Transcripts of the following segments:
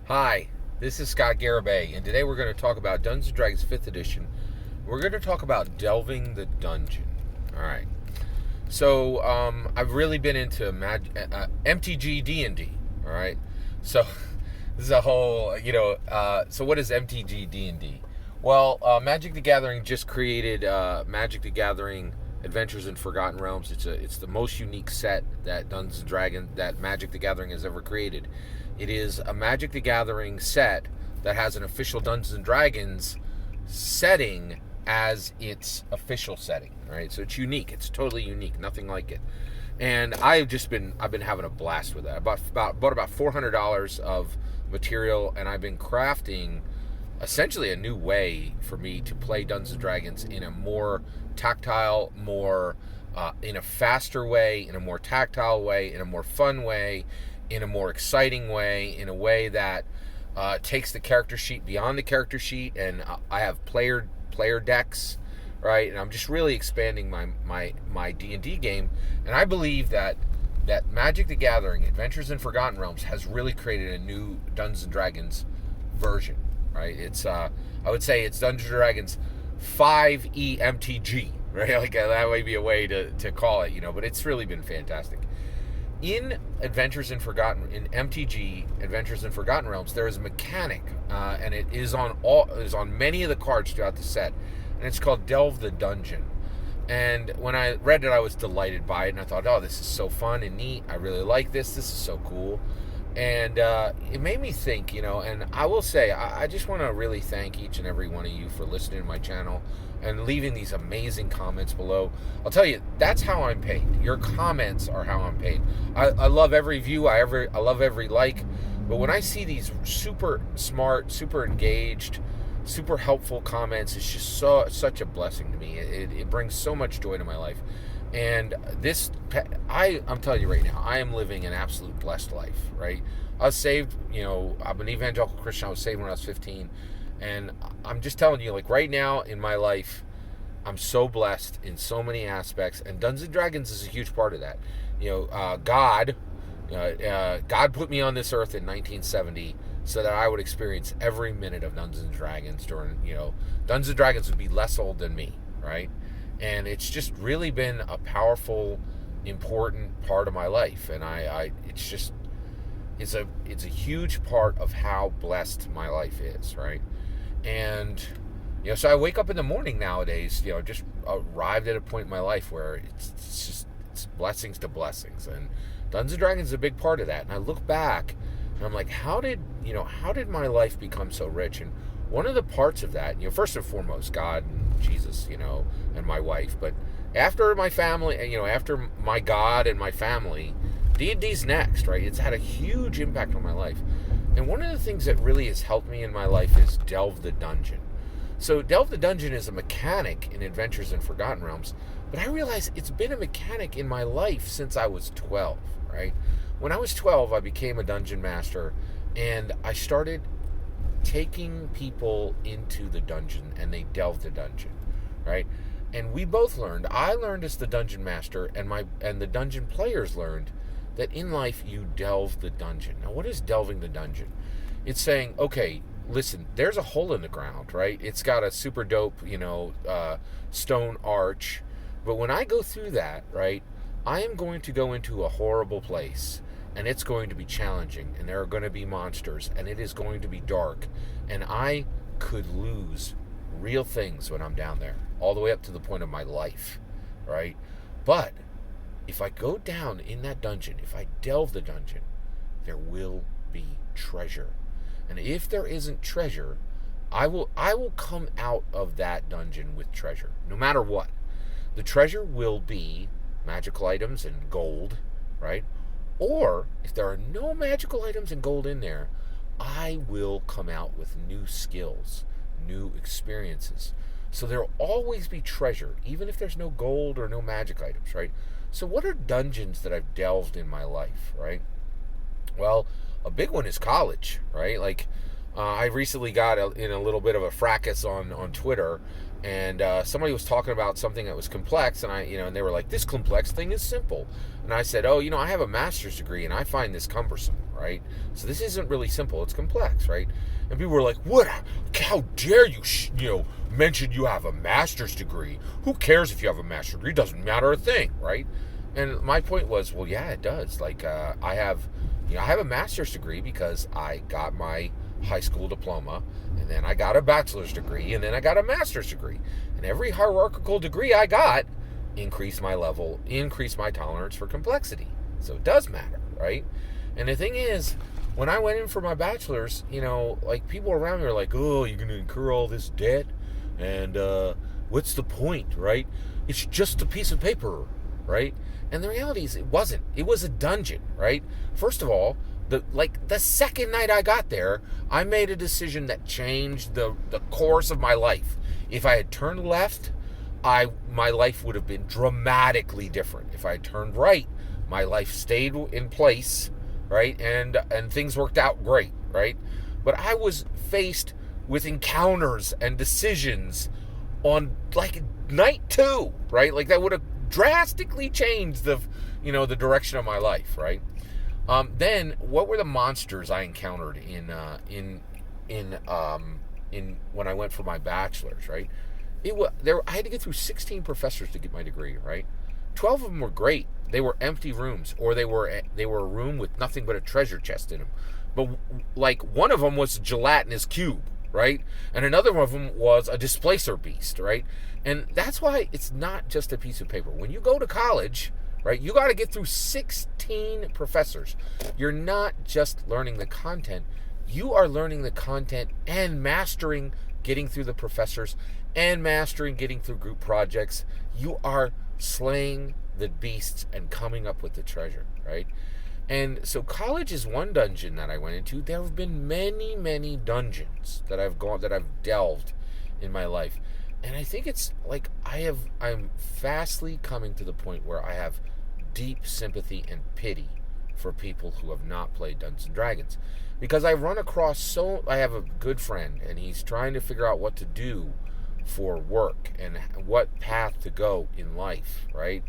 Hi, this is Scott Garibay, and today we're going to talk about Dungeons & Dragons 5th Edition. We're going to talk about Delving the Dungeon. Alright, so I've really been into MTG D&D, alright? So this is a whole, so what is MTG D&D? Well, Magic the Gathering just created Magic the Gathering Adventures in Forgotten Realms. It's the most unique set that Dungeons & Dragons, that Magic the Gathering has ever created. It is a Magic the Gathering set that has an official Dungeons & Dragons setting as its official setting, right? So it's unique. It's totally unique. Nothing like it. And I've been having a blast with it. I bought about $400 of material, and I've been crafting essentially a new way for me to play Dungeons & Dragons in a more tactile, in a faster way, in a more tactile way, in a more fun way, in a more exciting way, in a way that takes the character sheet beyond the character sheet, and I have player decks, right? And I'm just really expanding my D&D game, and I believe that Magic the Gathering Adventures in Forgotten Realms has really created a new Dungeons & Dragons version, right? It's I would say it's Dungeons & Dragons 5e MTG, right? Like that might be a way to call it, but it's really been fantastic. In MTG Adventures in Forgotten Realms, there is a mechanic, and it is on many of the cards throughout the set, and it's called Delve the Dungeon. And when I read it, I was delighted by it, and I thought, oh, this is so fun and neat. I really like this. This is so cool. And it made me think, and I will say, I just want to really thank each and every one of you for listening to my channel and leaving these amazing comments below. I'll tell you, that's how I'm paid. Your comments are how I'm paid. I love every view. I love every like. But when I see these super smart, super engaged, super helpful comments, it's just such a blessing to me. It brings so much joy to my life. And I'm telling you right now, I am living an absolute blessed life, right? I was saved, I'm an evangelical Christian. I was saved when I was 15. And I'm just telling you, like right now in my life, I'm so blessed in so many aspects. And Dungeons & Dragons is a huge part of that. God put me on this earth in 1970 so that I would experience every minute of Dungeons & Dragons during, Dungeons & Dragons would be less old than me, right? And it's just really been a powerful, important part of my life, and it's a huge part of how blessed my life is, right? And so I wake up in the morning nowadays, just arrived at a point in my life where it's blessings to blessings, and Dungeons & Dragons is a big part of that. And I look back, and I'm like, how did my life become so rich? And one of the parts of that, first and foremost, God and Jesus, and my wife. But after my family, after my God and my family, D&D's next, right? It's had a huge impact on my life. And one of the things that really has helped me in my life is Delve the Dungeon. So Delve the Dungeon is a mechanic in Adventures in Forgotten Realms, but I realize it's been a mechanic in my life since I was 12, right? When I was 12, I became a dungeon master, and I started taking people into the dungeon, and they delved the dungeon, right? And we both learned. I learned as the dungeon master, and the dungeon players learned that in life you delve the dungeon. Now, what is delving the dungeon? It's saying, okay, listen, there's a hole in the ground, right? It's got a super dope, stone arch, but when I go through that, right, I am going to go into a horrible place. And it's going to be challenging, and there are going to be monsters, and it is going to be dark, and I could lose real things when I'm down there, all the way up to the point of my life, right? But if I go down in that dungeon, if I delve the dungeon, there will be treasure. And if there isn't treasure, I will come out of that dungeon with treasure, no matter what. The treasure will be magical items and gold, right? Or, if there are no magical items and gold in there, I will come out with new skills, new experiences. So there will always be treasure, even if there's no gold or no magic items, right? So what are dungeons that I've delved in my life, right? Well, a big one is college, right? Like, I recently got in a little bit of a fracas on Twitter, and somebody was talking about something that was complex, and and they were like, this complex thing is simple. And I said, oh, I have a master's degree, and I find this cumbersome, right? So this isn't really simple. It's complex, right? And people were like, "What? How dare you, mention you have a master's degree? Who cares if you have a master's degree? It doesn't matter a thing, right?" And my point was, well, yeah, it does. Like, I have a master's degree because I got my high school diploma, and then I got a bachelor's degree, and then I got a master's degree. And every hierarchical degree I got increased my level, increased my tolerance for complexity. So it does matter, right? And the thing is, when I went in for my bachelor's, like, people around me are like, "Oh, you're going to incur all this debt, and what's the point, right? It's just a piece of paper, right?" And the reality is, it wasn't. It was a dungeon, right? First of all, the second night I got there, I made a decision that changed the course of my life. If I had turned left, my life would have been dramatically different. If I had turned right, my life stayed in place, right? And things worked out great, right? But I was faced with encounters and decisions on, like, night 2, right? Like, that would have drastically changed the direction of my life, right? Then what were the monsters I encountered in when I went for my bachelor's, right? I had to get through 16 professors to get my degree, right? 12 of them were great. They were empty rooms, or they were a room with nothing but a treasure chest in them. But, like, one of them was a gelatinous cube, right? And another one of them was a displacer beast, right? And that's why it's not just a piece of paper. When you go to college, right, you got to get through 16 professors. You're not just learning the content. You are learning the content and mastering getting through the professors and mastering getting through group projects. You are slaying the beasts and coming up with the treasure, right? And so college is one dungeon that I went into. There have been many, many dungeons that I've delved in my life. And I think it's like I'm fastly coming to the point where I have deep sympathy and pity for people who have not played Dungeons and Dragons. Because I run across I have a good friend, and he's trying to figure out what to do for work and what path to go in life, right?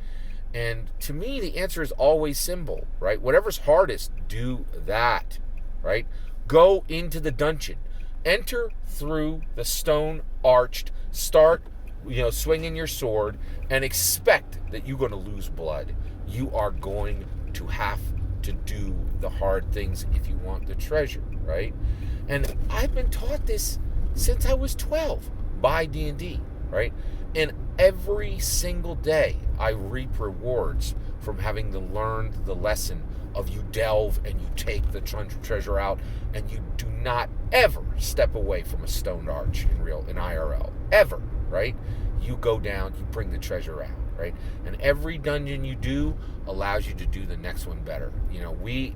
And to me, the answer is always simple, right? Whatever's hardest, do that, right? Go into the dungeon. Enter through the stone-arched, start, swinging your sword, and expect that you're going to lose blood. You are going to have to do the hard things if you want the treasure, right? And I've been taught this since I was 12 by D&D, right? And every single day I reap rewards from having to learn the lesson of you delve and you take the treasure out, and you do not ever step away from a stone arch in IRL, ever, right? You go down, you bring the treasure out, right? And every dungeon you do allows you to do the next one better. We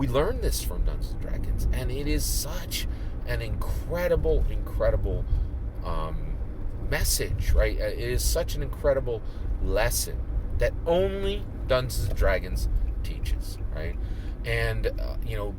learn this from Dungeons and Dragons, and it is such an incredible message, right? It is such an incredible lesson that only Dungeons and Dragons teaches, right? And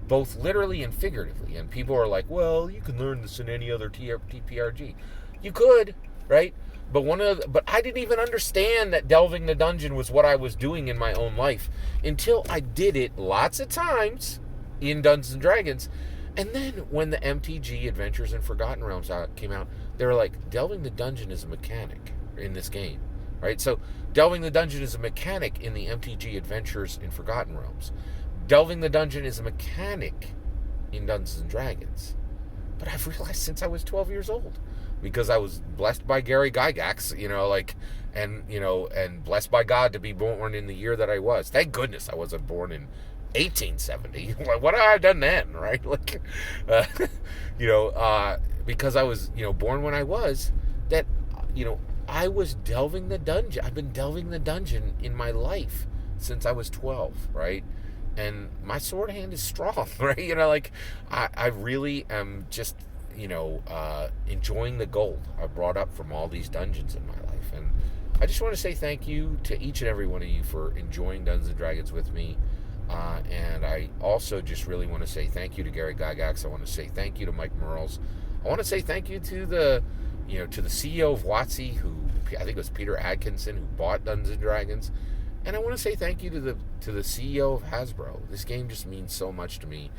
both literally and figuratively. And people are like, "Well, you can learn this in any other TPRG." You could, right? But I didn't even understand that delving the dungeon was what I was doing in my own life until I did it lots of times in Dungeons and Dragons. And then when the MTG Adventures in Forgotten Realms came out, they were like, delving the dungeon is a mechanic in this game, right? So delving the dungeon is a mechanic in the MTG Adventures in Forgotten Realms. Delving the dungeon is a mechanic in Dungeons and Dragons. But I've realized since I was 12 years old, because I was blessed by Gary Gygax, and blessed by God to be born in the year that I was. Thank goodness I wasn't born in 1870. What have I done then, right? Because I was, born when I was, that, I was delving the dungeon. I've been delving the dungeon in my life since I was 12, right? And my sword hand is strong, right? I really am just, enjoying the gold I brought up from all these dungeons in my life. And I just want to say thank you to each and every one of you for enjoying Dungeons and Dragons with me. And I also just really want to say thank you to Gary Gygax. I want to say thank you to Mike Merles. I want to say thank you to the CEO of WotC, who I think it was Peter Atkinson, who bought Dungeons and Dragons. And I want to say thank you to the CEO of Hasbro. This game just means so much to me.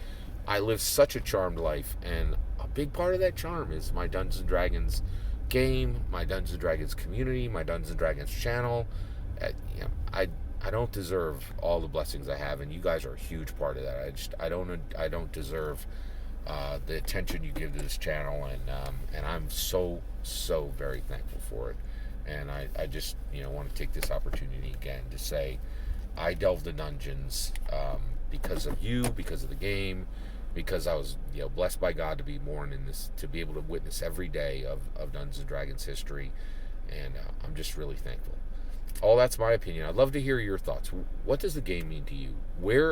I live such a charmed life, and a big part of that charm is my Dungeons and Dragons game, my Dungeons and Dragons community, my Dungeons and Dragons channel. You know, I don't deserve all the blessings I have, and you guys are a huge part of that. I don't deserve the attention you give to this channel, and I'm so very thankful for it. And I just want to take this opportunity again to say I delved the dungeons because of you, because of the game, because I was blessed by God to be born in this, to be able to witness every day of Dungeons and Dragons history, and I'm just really thankful. All that's my opinion. I'd love to hear your thoughts. What does the game mean to you? What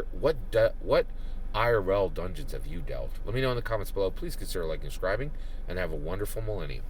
IRL dungeons have you delved? Let me know in the comments below. Please consider liking and subscribing, and have a wonderful millennium.